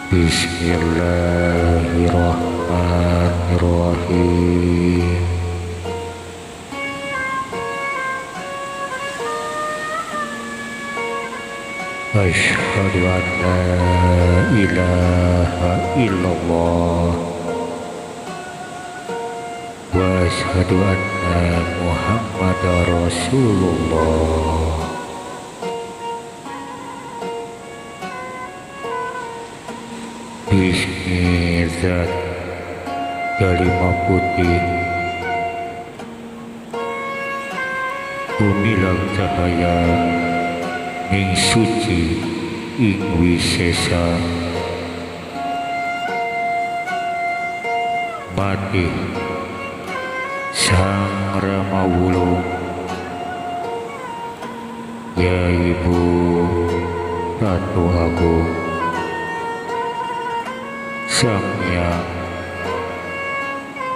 Bismillahirrahmanirrahim. Asyhadu an la ilaha illallah wa asyhadu anna Muhammadar Rasulullah. Bismillah, kalimah putih gumilang cahaya ing suci ing wisesa mati sang Ramawulo ya Ibu Ratu Agung Sang Hyang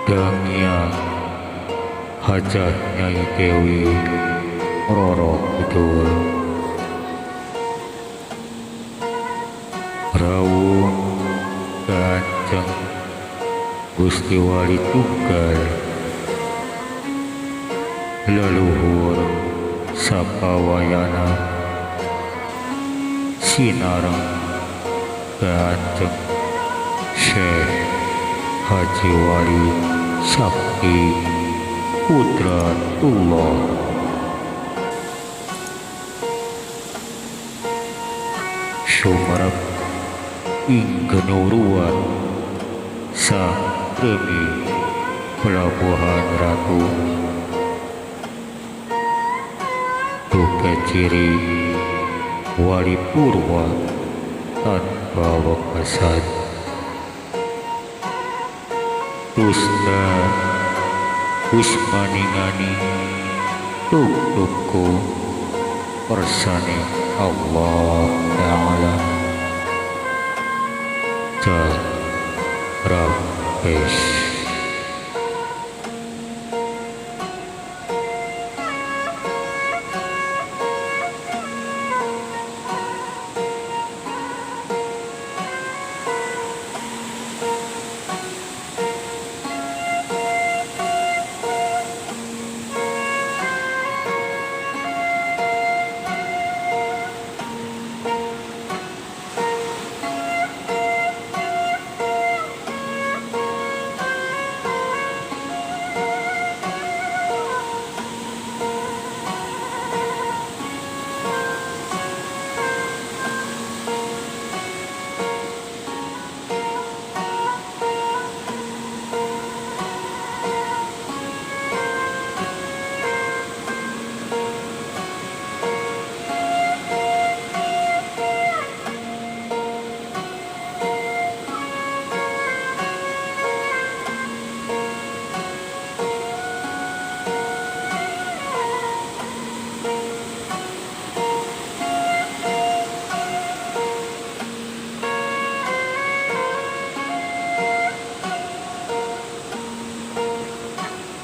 Dangya Hajat Nyai Dewi Roro Kidul Rawuh Kanjeng Gusti Wali Tunggal leluhur sapawayana sinareng Kanjeng Syekh Haji Wali Sakti Putratullah sumarep ing genuruan sang Remi Pelabuhan Ratu duka ciri Wali Purwa tanpa wekasan Tusna Usmaningani tuk-tukku persani Allah Ta'ala Jarabes.